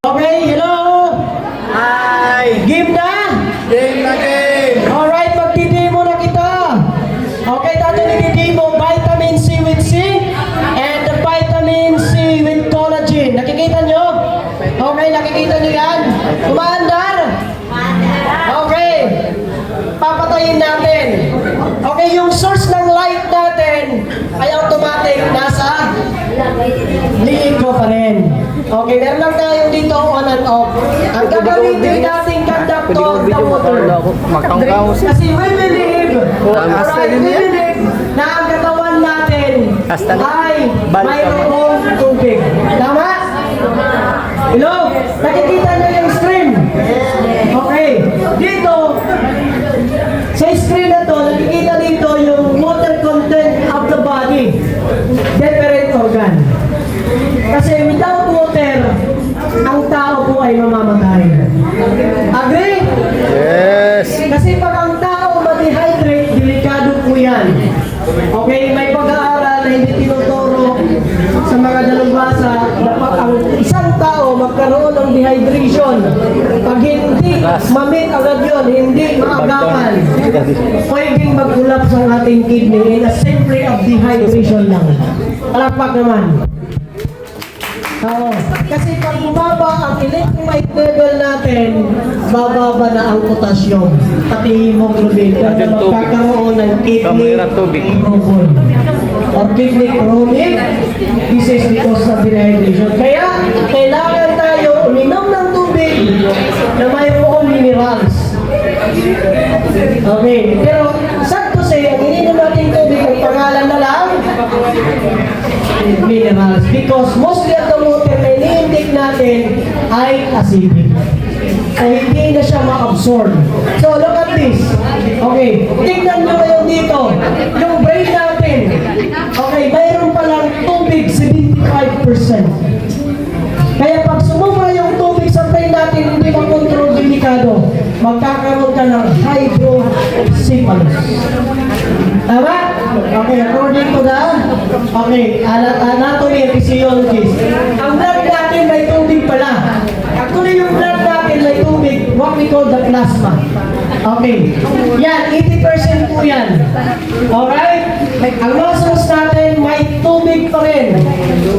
Okay, hello? Hi! Game na? Game na game! Alright, magdi-demo na kita. Okay, dati nagdi-demo vitamin C with zinc and the vitamin C with collagen. Nakikita nyo? Okay, nakikita nyo yan? Kumaandar? Okay. Papatayin natin. Okay, yung source ng light natin ay automatic nasa liig ko pa rin. Okay, meron lang tayo dito on and off. Ang gagamitin natin conductor, the motor. Kasi we believe, alright, we believe na ang katawan natin ay mayroong tubig. Tama? Hello? Nakikita niyo yung screen? Okay. Dito, sa screen na to, nakikita dito yung water content of the body. Different organ. Kasi without water, ang tao po ay mamamatay. Agree? Yes! Kasi pag ang tao ma-dehydrate, delikado po yan. Okay, may pag-aaral na hindi tinuturo sa mga dalubhasa na pag ang isang tao magkaroon ng dehydration, pag hindi mamit agad yun, hindi maagapan, pwedeng mag-collapse ang ating kidney in a simple of dehydration lang. Palakpak naman. Oo. Kasi pag bumaba ang electrolyte level natin, bababa na ang potassium, pati hemoglobin. Kaya magkakaroon ng kidney trouble or kidney chronic disease because of dehydration. Kaya kailangan tayo uminom ng tubig na mayroong minerals. Okay, pero sakto siya, ang ininom natin tubig, ang pangalan na lang, minerals. Because mostly of the water na ini-intake natin ay acidic. So, hindi na siya ma-absorb. So, look at this. Okay, tignan nyo ngayon dito. Yung brain natin, okay, mayroon palang tubig 75%. Kaya pag sumubra yung tubig sa brain natin, hindi makontrol delikado, magkakaroon ka ng hydrocephalus. Tama? Okay, according to the anatomy and physiologist. Ang blood natin may tubig pala. Actually, yung blood natin may tubig, what we call the plasma. Okay. Yan, 80% po yan. Alright? Ang muscles natin may tubig pa rin.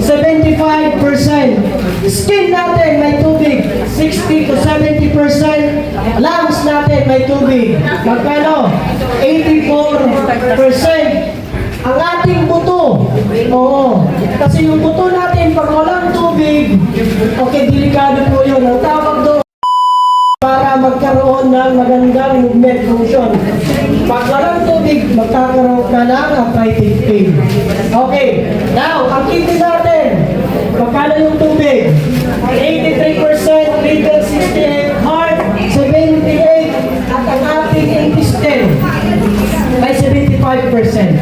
75%. Skin natin may tubig. 60 to 70%. Lungs natin may tubig. Magkano? 84%. Ang ating buto, oo. Kasi yung buto natin, pag walang tubig, okay, delikado po yun. Ang tawag doon, para magkaroon ng magandang movement function. Pag walang tubig, magkakaroon ka ng arthritic pain. Okay, now, ang kidney natin, magkano yung tubig? 83%, liver 68, heart 78, at ang ating intestine ay 75%.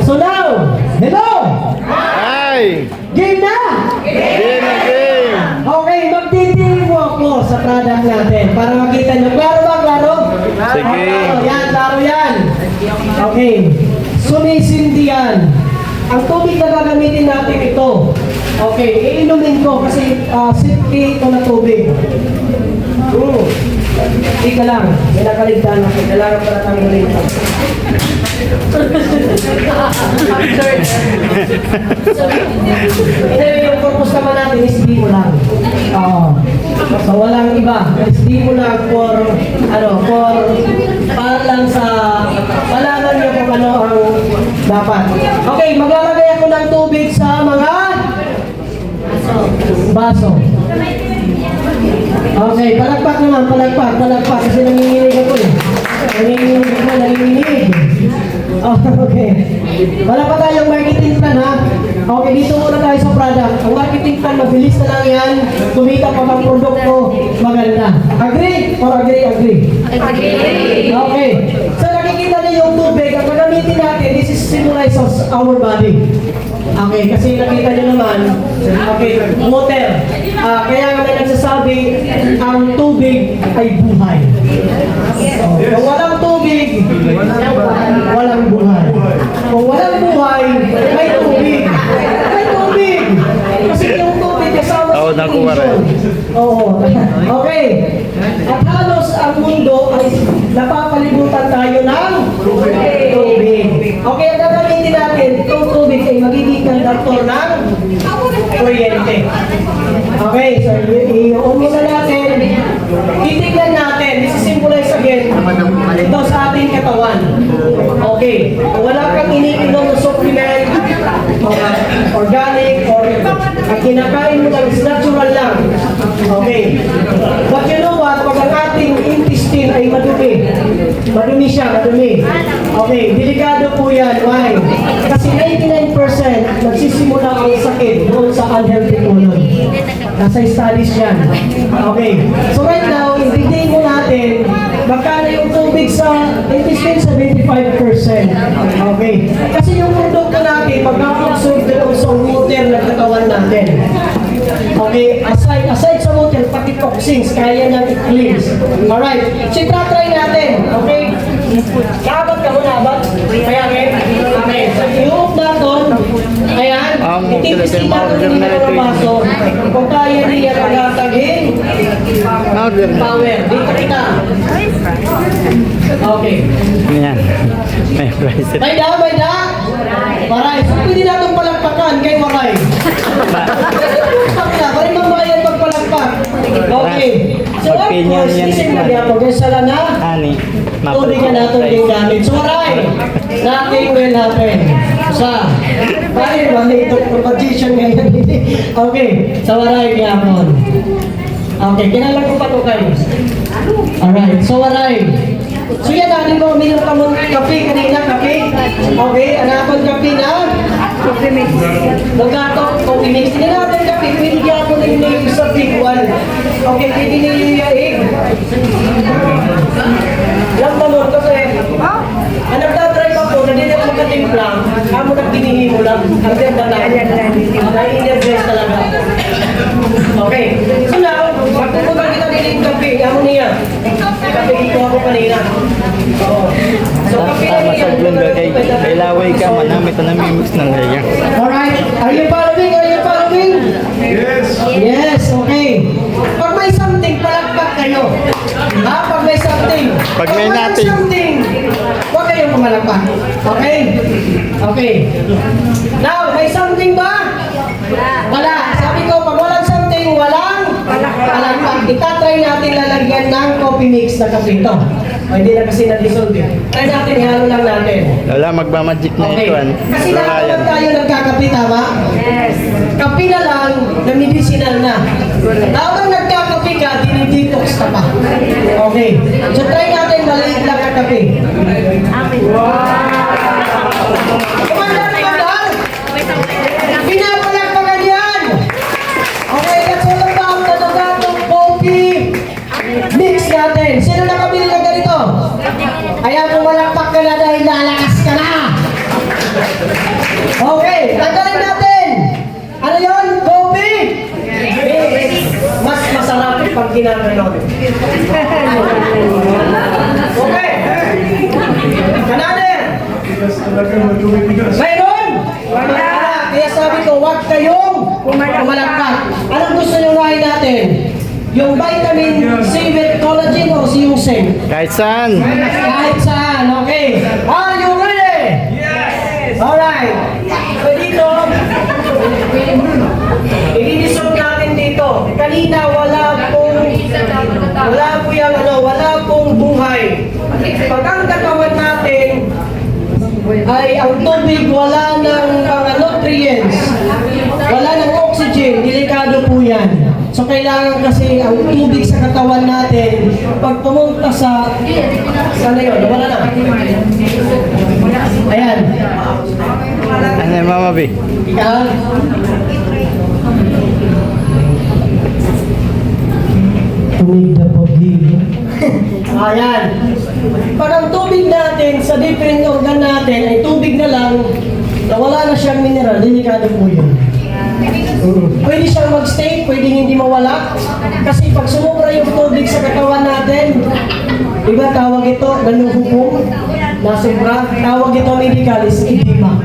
So now, hello! Hi! Game na! Game na game! Okay, magtitiri mo ako sa product natin para makita nyo. Klaro ba? Klaro? Sige. Klaro yan, klaro yan. Okay. Sumisindi yan. Ang tubig na gagamitin natin ito. Okay, iinumin ko kasi safety ito na tubig. Ika lang, may nakaligtan ako. Kailangan pala kami naligtan. Hindi, yung purpose naman natin is demo lang. So walang iba. Is demo lang for para lang sa malaman nyo kung ano ang dapat. Okay, maglalagay ako ng tubig sa mga baso. Okay, palagpak naman, palagpak kasi nanginginig ako eh. Nanginginig. Okay. Wala pa tayong marketing plan ha. Okay, dito muna tayo sa product. Ang marketing plan, mabilis na lang yan. Kumita pa ang produkto, maganda. Agree? Or agree? Agree. Okay. So nakikita niyo yung tubig. Ang gagamitin natin, this is symbolizes our body. Okay, kasi nakita niyo naman, okay, water. Kaya nga may nagsasabi, ang tubig ay buhay. Kung walang tubig, walang buhay. Kung walang buhay, may tubig. May tubig! Kasi yung tubig kasama sa waray. Oo. Okay. At halos ang mundo ay napapalibutan tayo ng tubig. Okay, ang gagamitin natin, itong tubig ay magiging conductor ng kuryente. Okay, so i-on muna natin. Titignan natin, this is symbolize again, ito sa ating katawan. Okay, kung wala kang iniinom na supplement, organic, or ang kinakain mo lang is natural lang. Okay. But you know what? Pag ang ating intestine ay madumi. Madumi siya, madumi. Okay, delikado po yan. Why? Kasi 99% nagsisimula ang sakit doon sa unhealthy colon. Nasa studies yan. Okay. So right now, ibigay mo natin, magkano yung tubig sa intestine? 75%. Okay. Kasi yung produkto natin, pagkakabsorb doon sa water na katawan natin. Okay, aside sa water, pati toxins, kaya niyang i-cleanse. Alright, so try natin, okay? Kabat ka muna, abat? Kaya, okay, so i-hook natin, ayan, itipisin natin yung baso, kung kaya niya pagatagin, power, dito kita. Okay. Yan. May price. May da? Maray, so pwede natin palagpakan kay Maray. Pari mambayan pagpalagpak. Okay. So of course, isip na niya pag sala na, tubig na natin yung gamit. So Maray, nothing will happen. Bali ito proposition ngayon. Okay, so Maray yapon. Okay, kinalang ko pa ito kayo. Alright, so Maray. So yan natin ko, uminom ka mong kape kanina, kape. Okay, anapon kape na? Coffee mix. Nagato, coffee mix. Hindi natin kape, pwede niya ako na yung sa big one. Okay, pwede niya yung egg. Lang tanong kasi, ang nagdadrive ako, na din ako magkatimpla, kamo nagbinihi mo lang, ang ganda na. Na-energize talaga. Okay, so now, magpupunta kita din yung kape, amo niya. Kape dito ako kanina. So, kape na niya. Ilaway ka, manamit na namimix ng gaya. Alright, are you following? Yes. Yes, okay. Pag may something, palagpak kayo. Ha? Pag may something. Pag may nothing. Something, huwag kayong pumalagpak. Okay? Okay. Now, may something ba? Wala. Sabi ko, pag walang something, walang palagpak. Itatry natin lalagyan ng coffee mix na kape ito. Hindi na kasi na-dissolve yun. Try natin, ihalo lang natin. Wala, magmamagic na Okay. ito. Kasi naman tayo nagkakape, tama? Yes. Kape na lang na medicinal na. Habang nagkakape ka, dinidetox ka pa. Okay. So try natin, maliit lang ang kape. Kumandar. Pinapalagpagan yan. Okay, that's all about the Dogatong coffee mix natin. Sino nakabili ng ganito? Kaya pumalakpak ka na dahil lalakas ka na. Okay, tanggalin natin. Ano yun? Coffee? Mas masarap pag ginaganon. Okay. Kanader. Mayroon? Wala. Kaya sabi ko, huwag kayong pumalakpak. Anong gusto nyo ngayon natin? Yung vitamin C with collagen o yung zinc? Kahit saan. Kahit saan, okay. Are you ready? Yes! Alright. So dito, i-dissolve natin dito. Kanina wala pong buhay. Pag ang katawan natin ay ang tubig, wala ng mga nutrients, wala ng oxygen, delikado po yan. So kailangan kasi ang tubig sa katawan natin, pag pumunta sana yun, wala na. Ayan. Ano yung Mama B? Ikaw? Tumig na pag-ibig. Ayan. Pag ang tubig natin sa different organ natin ay tubig na lang, na wala na siyang mineral, delikado po yun. Pwede siyang mag-stay, pwede hindi mawala. Kasi pag sumubra yung tubig sa katawan natin, iba tawag ito, nanuhubong, nasubra, tawag ito medical is edema.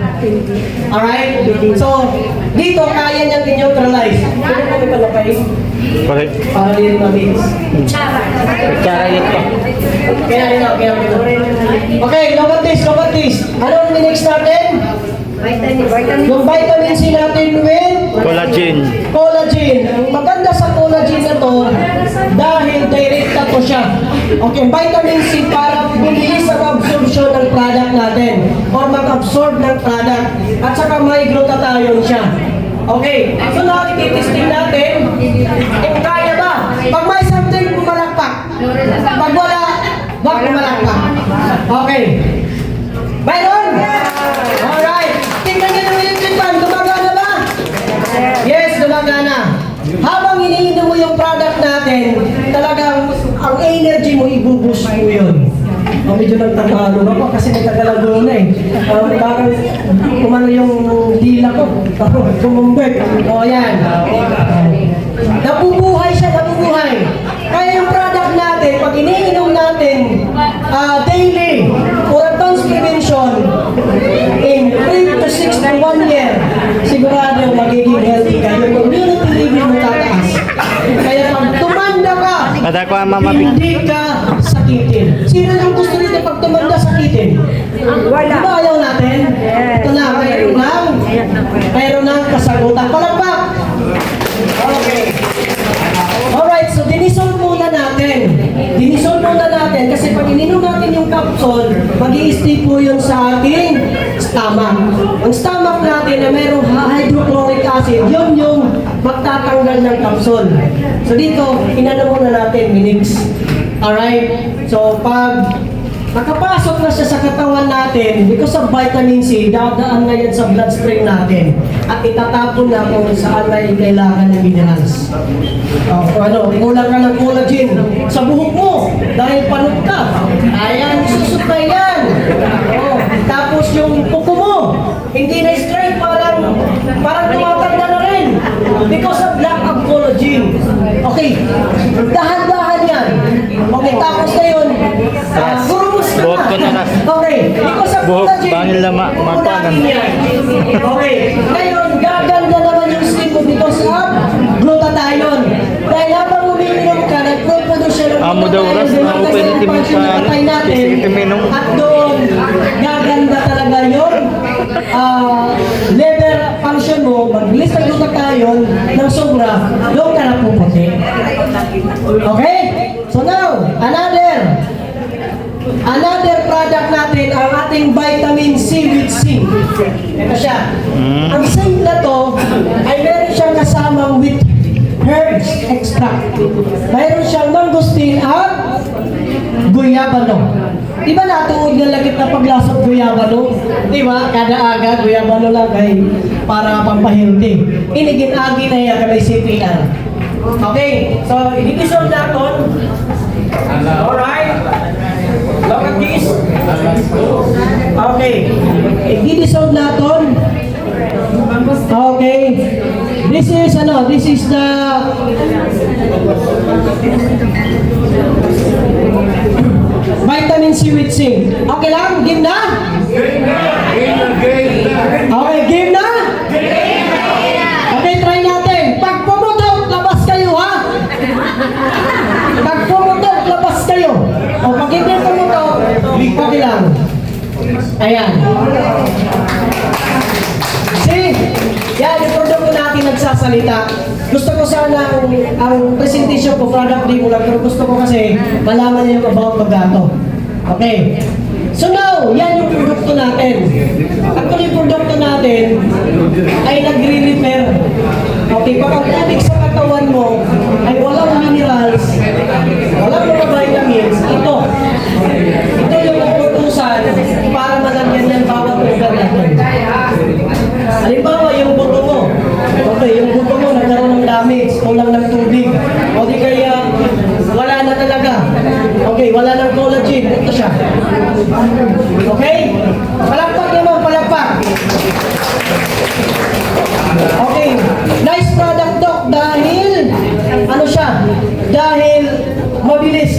Alright? So, dito kaya niyang i-neutralize. Pwede kami palapay. Correct. Para rin mabis. Kutsara yun pa. Kaya rin ako, kaya rin. Okay, look at this. Ano ang next natin? Yung vitamin C natin with Collagen. collagen. Ang maganda sa collagen na to, dahil direct na to siya. Okay, vitamin C para bumilis ang absorption ng product natin or mag-absorb ng product at saka may glutathione siya. Okay, so nakikitesting natin kung kaya ba. Pag may something, pumalakpak. Pag wala, wag pumalakpak. Okay. Byron? Alright. Tingnan nyo naman yung tikman. Gumagana ba? Yes, gumagana. Habang iniinom mo yung product natin, talagang ang energy mo, ibuboost mo yun. Medyo nagtagalo ako kasi nagtagalago na eh. Bakit kumano yung dila ko? Kumumbek. O yan. Nabubuhay siya, nabubuhay. Kaya yung product natin, pag iniinom natin daily for advanced prevention in 3 to 6 to 1 year, sigurado magiging healthy ka. Yung community level mo tataas. Kaya pag tumanda ka, Kada ko ang mamabig. hindi ka sakitin. Sino yung gusto nito pag tumanda sakitin? Wala. Diba ayaw natin? Ito na, mayroon ng kasagutan. Palagpak! Okay. Alright, so dinisol muna natin. Dinisol muna natin kasi pag ininom natin yung capsule, mag-i-stay po yun sa ating stomach. Ang stomach natin na mayroong hydrochloric acid, yun yung magtatanggal ng capsule. So dito, inano muna natin, minix. Alright? So pag nakapasok na siya sa katawan natin, because of vitamin C, dadaan na yan sa bloodstream natin at itatapon na kung saan may kailangan ng minerals. Kulang ka ng collagen sa buhok mo dahil panot ka. Ayan, susupay yan. Tapos yung kuko mo, hindi na straight, parang tumatanda na rin because of lack of collagen. Okay, dahan-dahan yan. Okay, tapos na yun, gurus ka Buhok ko na. Okay, because of Buhok, collagen, bangil na mapagan. okay, ngayon, gaganda naman yung skin mo because of glutathione. Dahil habang umiinom ka, nag-produce siya ng Amo daw, ras, glutathione, ako pwede patay natin, timinom. at doon, gaganda talaga yung liver function mo, mag-release ng glutathione ng sobra, doon ka na puputi. Okay? So now, another product natin, ang ating vitamin C with zinc. Ito siya. Ang zinc na to, ay meron siyang kasamang with herbs extract. Mayroon siyang mangosteen at guyabano. Di ba natuod ng lagit na paglasot guyabano? Di ba? Kada aga, guyabano lang ay para pampahildi. Inigin-agi na yan kay CPR. Okay, so i-dissolve natin. Alright. Look at this. Okay. I-dissolve natin. Okay. This is the vitamin C with zinc. Okay lang? Game na? Okay, game na? Okay, try natin. Pag pumutok, labas kayo, ha? Pag pumutok, labas kayo. O, pag hindi pumutok, okay lang. Ayan. See? Yan, yung produkto natin nagsasalita. Gusto ko sana ang presentation ko, product demo lang, pero gusto ko kasi malaman niyo yung about paggato. Okay. So now, yan yung produkto natin. Actually, yung produkto natin ay nagre-repair. Okay, pag ang tubig sa katawan mo ay walang minerals, walang mga vitamins, ito yung utusan para malagyan yan bawat organ natin. Halimbawa, yung buto mo. Okay, yung buto mo nagkaroon ng damage, kulang ng tubig. O di kaya, wala na talaga. Okay, wala ng collagen. Ito siya. Okay? Palakpak naman, palakpak. Okay. Nice product, Doc, dahil, ano siya? Dahil,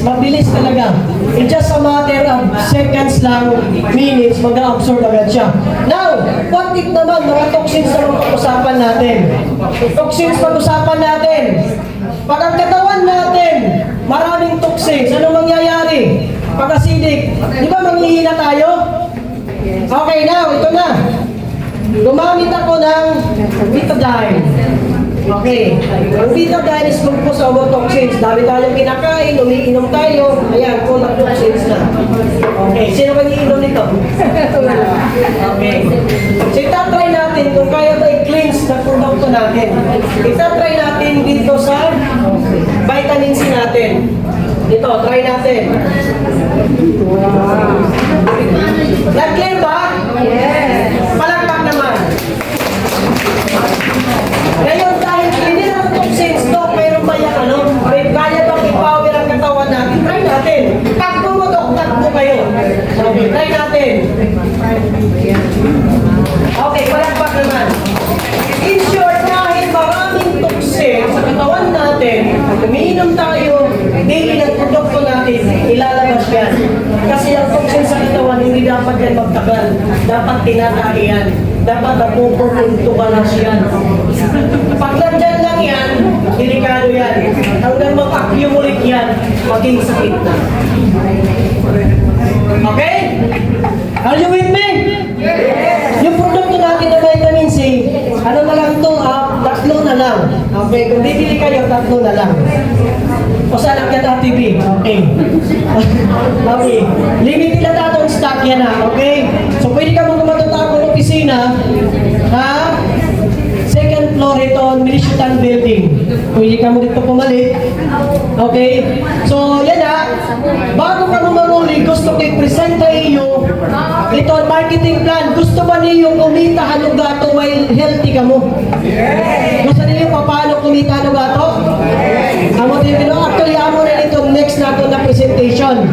mabilis talaga. In just a matter of seconds lang, minutes, mag-absorb agad siya. Now, what if naman mga toxins na pag-usapan natin? Toxins pag-usapan natin. Pag ang katawan natin, maraming toxins, ano mangyayari? Pag acidic, di ba manghihina tayo? Okay, now, ito na. Gumamit ako ng betadine. Okay. Ang betadine is good po sa toxins. Dami tayong kinakain, umiinom tayo. Ayan, full of toxins na. Okay. Sino ba iinom nito? Okay. So, itatry natin kung kaya ba i-cleanse na produkto natin. Itatry natin dito sa vitamin C natin. Ito, try natin. Nag-clear ba? Yes. Palakpak naman. Ngayon, dahil hindi na toxins to, mayroon ba yung ano? May kaya bang i-power ang katawan natin? Try natin. Takbo mo, Dok. Takbo kayo. Okay, try natin. Okay, palakpak naman. In short, kahit maraming toxins sa katawan natin, umiinom tayo, daily ng produkto natin, ilalabas yan. Kasi ang toxins sa katawan, hindi dapat yan magtagal. Dapat tinatahi yan. Dapat napupunto balas yan. Pag nandyan lang yan, delikado yan. Hanggang mag-accumulate yan, maging sakit na. Okay? Are you with me? Yes! Yung produkto natin na vitamin C, ano na lang to, tatlo na lang. Okay, kung bibili kayo, tatlo na lang. O sa lakyan RTB, okay. Okay. Limited na tatong stock yan ha, okay? So pwede ka mong kumatunta ako ng opisina, ha? Second floor ito, Milishutan Building. Pwede ka mo dito pumalik. Okay? So, yan ha. Bago ka mo mamuli, gusto ko i-present sa iyo ito ang marketing plan. Gusto ba niyo kumita halong gato while healthy ka mo? Gusto niyo paano kumita halong gato? Amo din actually amo na ito next na ito na presentation.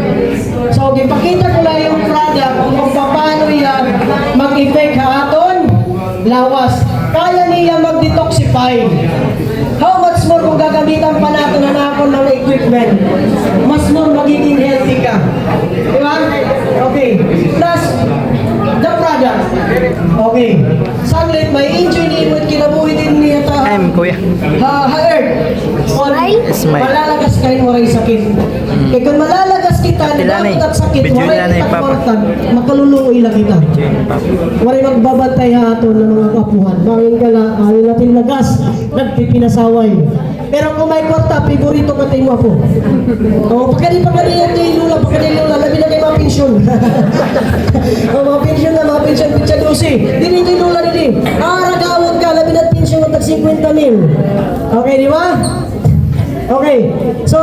So, ipakita ko lang yung product kung paano yan mag-effect ha aton lawas. Kaya niya mag-detoxify. How much more kung gagamitan pa natin na nakon ng equipment? Mas more magiging healthy ka. Di ba? Okay. Plus, the product. Okay. Saglit, may engineer mo at kinabuhi din niya ta. Kuya. Earth. Smile. Malalagas kayo, waray sakit. Kaya kung malalagas kita, nagdamot at sakit, Video waray nila na kita ipapa. kwartan, makaluluoy lang kita. Waray magbabantay ha ato ng mga kapuhan. Mangin ka na, ayaw natin lagas, nagpipinasaway. Pero kung may kwarta, favorito ka tayo mo ako. O, pagkali yan tayo lula, labi na kayo mga pensyon. O, mga pensyon na, mga pensyon, dosi. Dini tayo lula, dini. Ragawag ka, labi na pensyon, matag 50 mil. Okay, di ba? Okay, so,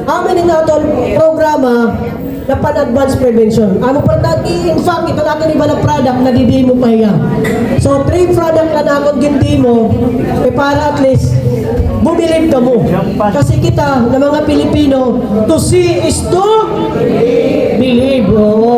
amin ito ito programa na pan-advance prevention. Amo pa natin, in fact, ito natin iba na product na di-demo pa hiya. So, 3 product na nakon gin-demo, para at least, bumilib ka mo. Kasi kita, na mga Pilipino, to see is to believe. Oo.